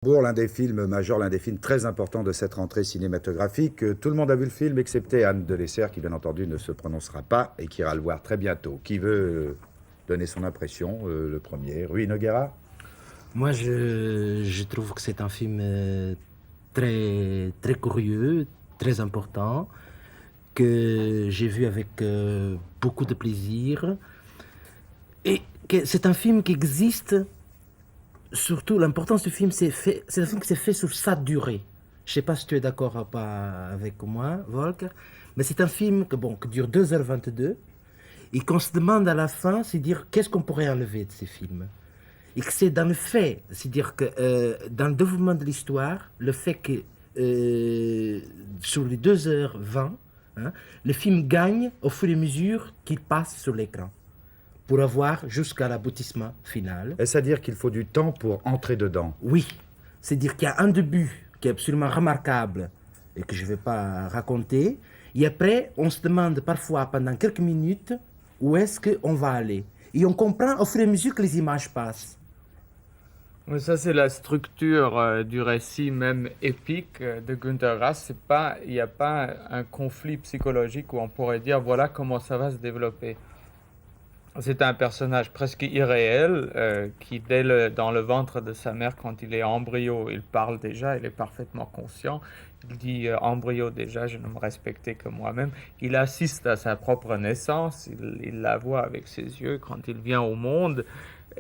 Pour l'un des films majeurs, l'un des films très importants de cette rentrée cinématographique. Tout le monde a vu le film, excepté Anne de Lesser, qui bien entendu ne se prononcera pas et qui ira le voir très bientôt. Qui veut donner son impression, le premier? Rui Nogueira? Moi, je trouve que c'est un film très, très curieux, très important, que j'ai vu avec beaucoup de plaisir. Et que c'est un film qui existe, surtout l'importance du film, c'est un film qui s'est fait sur sa durée. Je ne sais pas si tu es d'accord ou pas avec moi, Volker, mais c'est un film qui dure 2h22 et qu'on se demande à la fin, c'est dire qu'est-ce qu'on pourrait enlever de ces films. Et que c'est dans le fait, c'est-à-dire que dans le développement de l'histoire, le fait que sur les 2h20, hein, le film gagne au fur et à mesure qu'il passe sur l'écran, pour avoir jusqu'à l'aboutissement final. Est-ce à dire qu'il faut du temps pour entrer dedans? Oui, c'est-à-dire qu'il y a un début qui est absolument remarquable et que je ne vais pas raconter, et après on se demande parfois pendant quelques minutes où est-ce qu'on va aller. Et on comprend au fur et à mesure que les images passent. Oui, ça, c'est la structure du récit même épique de Günter Grass. Il n'y a pas un conflit psychologique où on pourrait dire voilà comment ça va se développer. C'est un personnage presque irréel qui, dans le ventre de sa mère, quand il est embryo, il parle déjà, il est parfaitement conscient. Il dit embryo déjà, je ne me respectais que moi-même. Il assiste à sa propre naissance, il la voit avec ses yeux quand il vient au monde.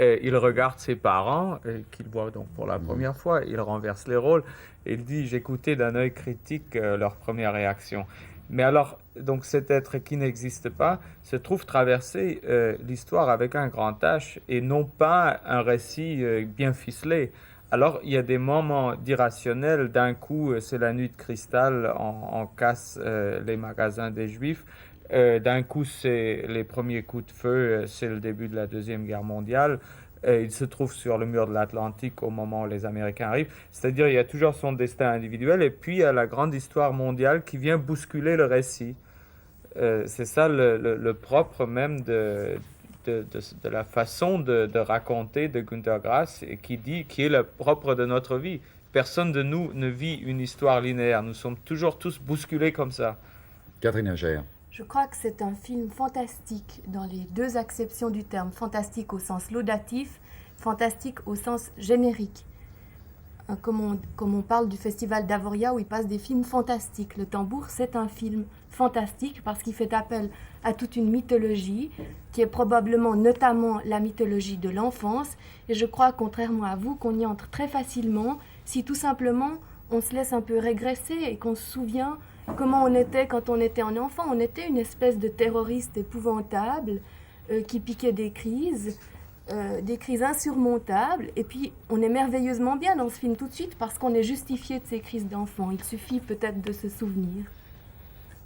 Il regarde ses parents, qu'il voit donc pour la première fois. Il renverse les rôles. Et il dit j'écoutais d'un œil critique leur première réaction. Mais alors, donc cet être qui n'existe pas se trouve traverser l'histoire avec un grand H et non pas un récit bien ficelé. Alors, il y a des moments d'irrationnel. D'un coup, c'est la nuit de cristal, on casse les magasins des Juifs. D'un coup, c'est les premiers coups de feu, c'est le début de la Deuxième Guerre mondiale. Il se trouve sur le mur de l'Atlantique au moment où les Américains arrivent. C'est-à-dire, il y a toujours son destin individuel et puis il y a la grande histoire mondiale qui vient bousculer le récit. C'est ça le propre même de la façon de raconter de Günter Grass et qui est le propre de notre vie. Personne de nous ne vit une histoire linéaire. Nous sommes toujours tous bousculés comme ça. Catherine Inger. Je crois que c'est un film fantastique dans les deux acceptions du terme. Fantastique au sens laudatif, fantastique au sens générique. Comme on parle du festival d'Avoria où il passe des films fantastiques. Le Tambour, c'est un film fantastique parce qu'il fait appel à toute une mythologie qui est probablement notamment la mythologie de l'enfance. Et je crois, contrairement à vous, qu'on y entre très facilement si tout simplement on se laisse un peu régresser et qu'on se souvient comment on était quand on était un enfant. On était une espèce de terroriste épouvantable qui piquait des crises insurmontables. Et puis, on est merveilleusement bien dans ce film tout de suite parce qu'on est justifié de ces crises d'enfant. Il suffit peut-être de se souvenir.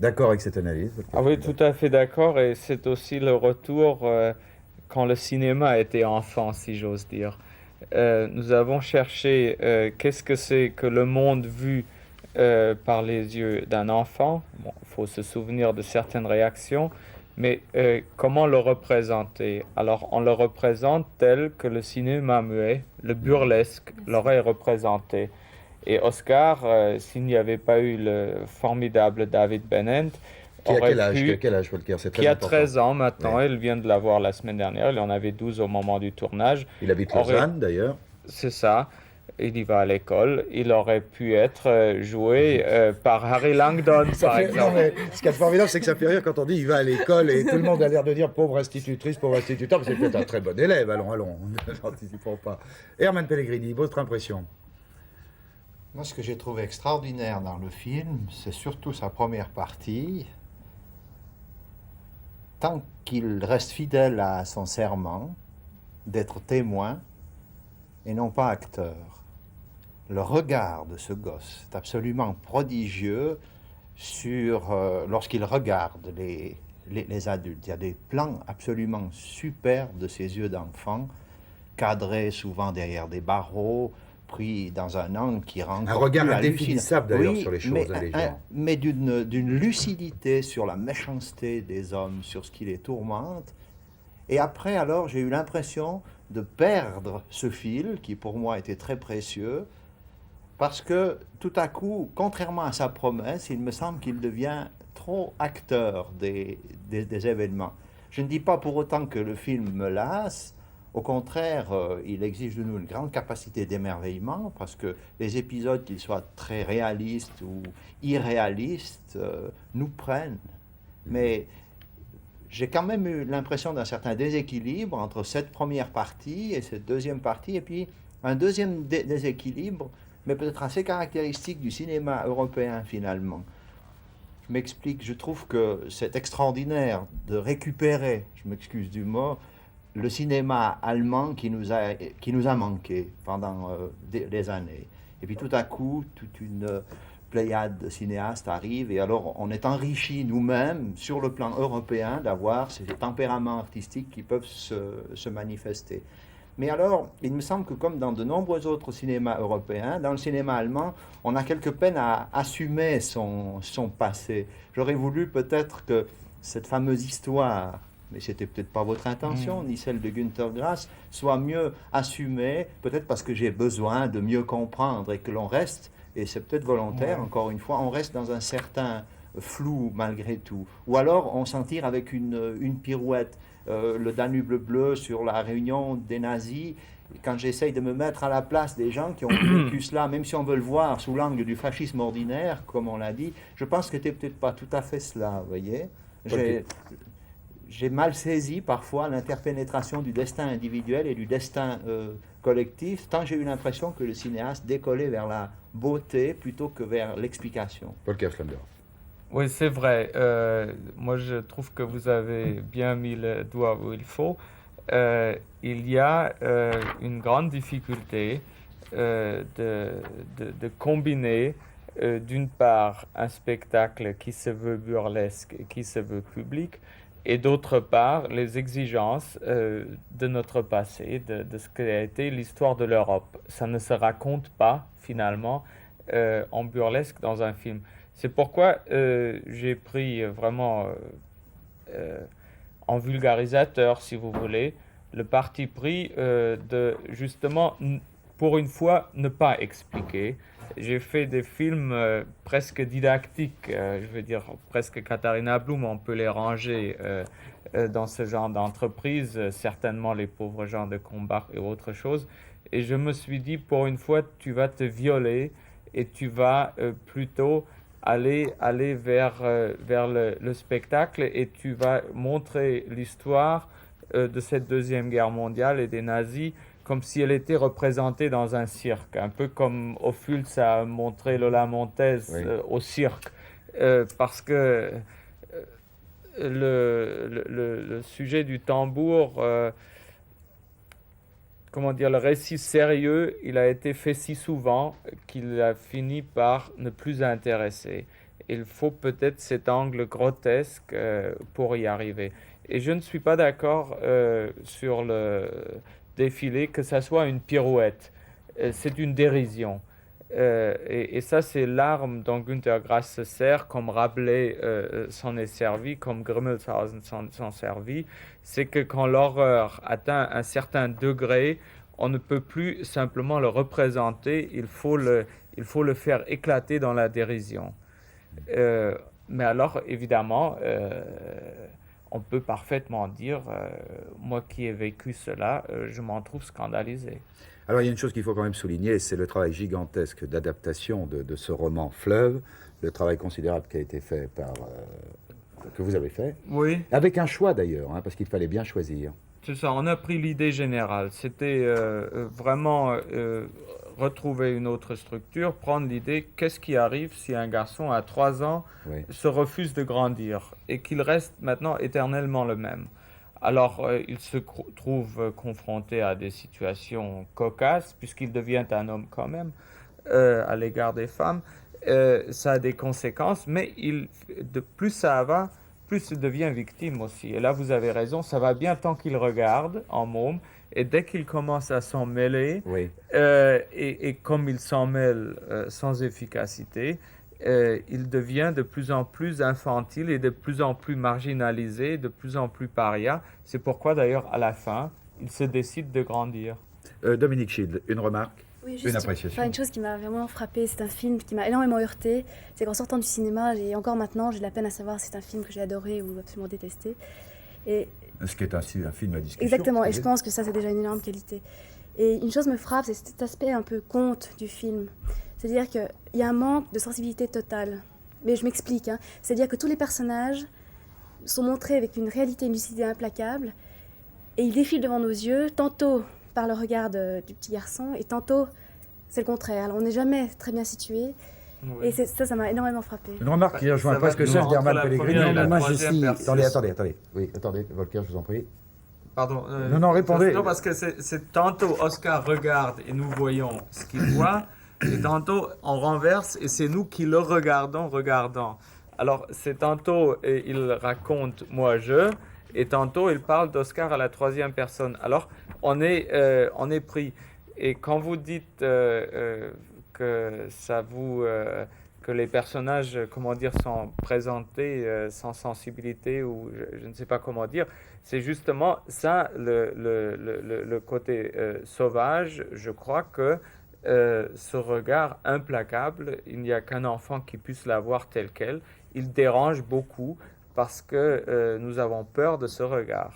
D'accord avec cette analyse? Ah oui, tout à fait d'accord. Et c'est aussi le retour quand le cinéma était enfant, si j'ose dire. Nous avons cherché qu'est-ce que c'est que le monde vu par les yeux d'un enfant. Bon, il faut se souvenir de certaines réactions, mais comment le représenter? Alors, on le représente tel que le cinéma muet, le burlesque, l'aurait représenté. Et Oscar, s'il n'y avait pas eu le formidable David Bennett, Qui a aurait quel âge, Volker? C'est très qui a important. 13 ans maintenant, Ouais. il vient de l'avoir la semaine dernière, il en avait 12 au moment du tournage. Il habite Aurait- Lausanne, d'ailleurs. C'est ça, il y va à l'école, il aurait pu être joué par Harry Langdon, par Non, exemple. mais ce qui est formidable, c'est que ça fait rire quand on dit il va à l'école et tout le monde a l'air de dire pauvre institutrice, pauvre instituteur, mais c'est peut-être un très bon élève. Allons, n'anticipons pas. Herman Pellegrini, votre impression? Moi, ce que j'ai trouvé extraordinaire dans le film, c'est surtout sa première partie. Tant qu'il reste fidèle à son serment d'être témoin et non pas acteur. Le regard de ce gosse est absolument prodigieux lorsqu'il regarde les adultes. Il y a des plans absolument superbes de ses yeux d'enfant, cadrés souvent derrière des barreaux, pris dans un angle qui rend Un regard plus indéfinissable d'ailleurs Oui, sur les choses, les gens. mais d'une lucidité sur la méchanceté des hommes, sur ce qui les tourmente. Et après, alors, j'ai eu l'impression de perdre ce fil, qui pour moi était très précieux, Parce que tout à coup, contrairement à sa promesse, il me semble qu'il devient trop acteur des événements. Je ne dis pas pour autant que le film me lasse. Au contraire, il exige de nous une grande capacité d'émerveillement parce que les épisodes, qu'ils soient très réalistes ou irréalistes, nous prennent. Mais j'ai quand même eu l'impression d'un certain déséquilibre entre cette première partie et cette deuxième partie, et puis un deuxième déséquilibre, mais peut-être assez caractéristique du cinéma européen finalement. Je m'explique, je trouve que c'est extraordinaire de récupérer, je m'excuse du mot, le cinéma allemand qui nous a manqué pendant des années. Et puis tout à coup, toute une pléiade de cinéastes arrive et alors on est enrichi nous-mêmes sur le plan européen d'avoir ces tempéraments artistiques qui peuvent se manifester. Mais alors, il me semble que comme dans de nombreux autres cinémas européens, dans le cinéma allemand, on a quelque peine à assumer son passé. J'aurais voulu peut-être que cette fameuse histoire, mais c'était peut-être pas votre intention, ni celle de Günter Grass, soit mieux assumée, peut-être parce que j'ai besoin de mieux comprendre et que l'on reste, et c'est peut-être volontaire, encore une fois, on reste dans un certain flou malgré tout. Ou alors on s'en tire avec une pirouette. Le Danube bleu sur la réunion des nazis, quand j'essaye de me mettre à la place des gens qui ont vécu cela, même si on veut le voir sous l'angle du fascisme ordinaire, comme on l'a dit, je pense que c'était peut-être pas tout à fait cela, vous voyez. J'ai mal saisi parfois l'interpénétration du destin individuel et du destin collectif, tant j'ai eu l'impression que le cinéaste décollait vers la beauté plutôt que vers l'explication. Paul Kerschlander. Oui, c'est vrai. Moi, je trouve que vous avez bien mis le doigt où il faut. Il y a une grande difficulté de combiner, d'une part, un spectacle qui se veut burlesque et qui se veut public, et d'autre part, les exigences de notre passé, de ce qu'a été l'histoire de l'Europe. Ça ne se raconte pas, finalement, en burlesque dans un film. C'est pourquoi j'ai pris vraiment, en vulgarisateur, si vous voulez, le parti pris de justement, pour une fois, ne pas expliquer. J'ai fait des films presque didactiques, je veux dire presque Katharina Blum, on peut les ranger dans ce genre d'entreprise, certainement Les pauvres gens de Combach et autre chose. Et je me suis dit, pour une fois, tu vas te violer et tu vas plutôt aller vers le spectacle et tu vas montrer l'histoire de cette Deuxième Guerre mondiale et des nazis comme si elle était représentée dans un cirque, un peu comme Ophuls a montré Lola Montez au cirque, parce que le sujet du tambour, comment dire, le récit sérieux, il a été fait si souvent qu'il a fini par ne plus intéresser. Il faut peut-être cet angle grotesque pour y arriver. Et je ne suis pas d'accord sur le défilé que ça soit une pirouette. C'est une dérision. Et ça, c'est l'arme dont Günter Grass se sert, comme Rabelais s'en est servi, comme Grimmelshausen s'en servi. C'est que quand l'horreur atteint un certain degré, on ne peut plus simplement le représenter, il faut le faire éclater dans la dérision. Mais alors, évidemment, on peut parfaitement dire, moi qui ai vécu cela, je m'en trouve scandalisé. Alors il y a une chose qu'il faut quand même souligner, c'est le travail gigantesque d'adaptation de ce roman Fleuve, le travail considérable qui a été fait que vous avez fait. Oui. Avec un choix d'ailleurs, parce qu'il fallait bien choisir. C'est ça, on a pris l'idée générale. C'était vraiment retrouver une autre structure, prendre l'idée, qu'est-ce qui arrive si un garçon à 3 ans se refuse de grandir et qu'il reste maintenant éternellement le même. Alors, il se trouve confronté à des situations cocasses, puisqu'il devient un homme quand même, à l'égard des femmes. Ça a des conséquences, mais plus ça va, plus il devient victime aussi. Et là, vous avez raison, ça va bien tant qu'il regarde en môme, et dès qu'il commence à s'en mêler, et comme il s'en mêle sans efficacité, il devient de plus en plus infantile et de plus en plus marginalisé, de plus en plus paria. C'est pourquoi d'ailleurs, à la fin, il se décide de grandir. Dominique Schild, une remarque? Oui, Une juste appréciation. une chose qui m'a vraiment frappée, c'est un film qui m'a énormément heurté. C'est qu'en sortant du cinéma, et encore maintenant, j'ai de la peine à savoir si c'est un film que j'ai adoré ou absolument détesté. Et Ce qui est un film à discussion. exactement, et je c'est- pense que ça, c'est déjà une énorme qualité. Et une chose me frappe, c'est cet aspect un peu conte du film. C'est-à-dire qu'il y a un manque de sensibilité totale. Mais je m'explique, hein. C'est-à-dire que tous les personnages sont montrés avec une réalité, une lucidité implacable, et ils défilent devant nos yeux, tantôt par le regard du petit garçon, et tantôt c'est le contraire. Alors on n'est jamais très bien situé, Oui. et ça m'a énormément frappé. Une remarque qui rejoint Ça va presque nous celle entre d'Herman la Pellegrini. première et la Non, moi, je troisième suis- personne. Attendez. Oui, attendez, Volker, je vous en prie. Pardon. Non, répondez. Non, parce que c'est tantôt Oscar regarde et nous voyons ce qu'il voit, et tantôt on renverse et c'est nous qui le regardant. Alors c'est tantôt il raconte moi je, et tantôt il parle d'Oscar à la troisième personne. Alors on est pris. Et quand vous dites que ça vous que les personnages, comment dire, sont présentés sans sensibilité ou je ne sais pas comment dire. C'est justement ça, le côté sauvage. Je crois que ce regard implacable, il n'y a qu'un enfant qui puisse l'avoir tel quel. Il dérange beaucoup parce que nous avons peur de ce regard.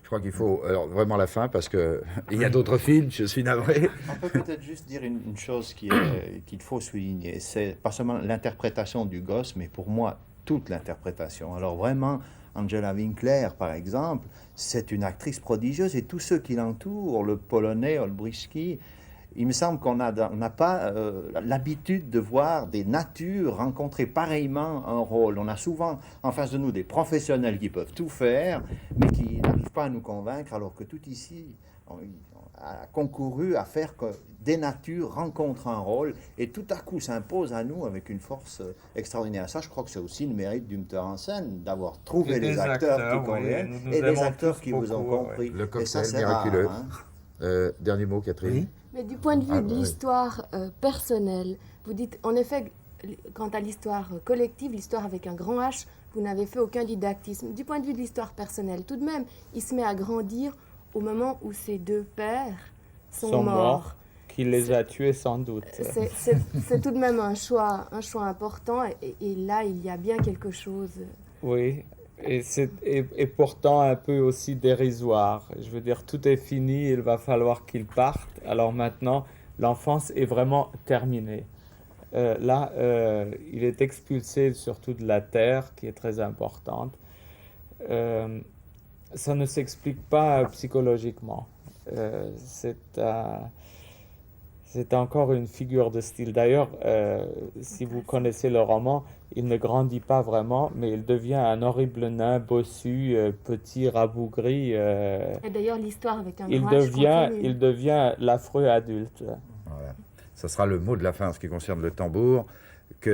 Je crois qu'il faut alors, vraiment la fin parce que il y a d'autres films, je suis navré. On peut peut-être juste dire une chose qu'il faut souligner. C'est pas seulement l'interprétation du gosse, mais pour moi, toute l'interprétation. Alors vraiment, Angela Winkler, par exemple, c'est une actrice prodigieuse et tous ceux qui l'entourent, le Polonais, Olbrychski, il me semble qu'on n'a pas l'habitude de voir des natures rencontrer pareillement un rôle. On a souvent en face de nous des professionnels qui peuvent tout faire, mais qui n'arrivent pas à nous convaincre, alors que tout ici a concouru à faire que des natures rencontrent un rôle et tout à coup s'imposent à nous avec une force extraordinaire. Ça, je crois que c'est aussi le mérite du metteur en scène, d'avoir trouvé Et les des acteurs acteurs, qui oui, conviennent nous et les aimons acteurs tous qui vous ont beaucoup, compris. Le Et ça, cocktail c'est miraculeux. rare, hein. Dernier mot, Catherine. Oui. Mais du point de vue Ah, de oui. l'histoire personnelle, vous dites, en effet, quant à l'histoire collective, l'histoire avec un grand H, vous n'avez fait aucun didactisme. Du point de vue de l'histoire personnelle, tout de même, il se met à grandir au moment où ses deux pères sont morts. Qui les a tués sans doute. C'est tout de même un choix important, et là, il y a bien quelque chose. Oui, et pourtant un peu aussi dérisoire. Je veux dire, tout est fini, il va falloir qu'il parte. Alors maintenant, l'enfance est vraiment terminée. Là, il est expulsé surtout de la terre, qui est très importante. Ça ne s'explique pas psychologiquement. C'est encore une figure de style. D'ailleurs, si vous connaissez le roman, il ne grandit pas vraiment, mais il devient un horrible nain bossu, petit, rabougri. Et d'ailleurs, l'histoire avec un Il grand H continue. devient l'affreux adulte. Voilà. Ça sera le mot de la fin en ce qui concerne le tambour. Que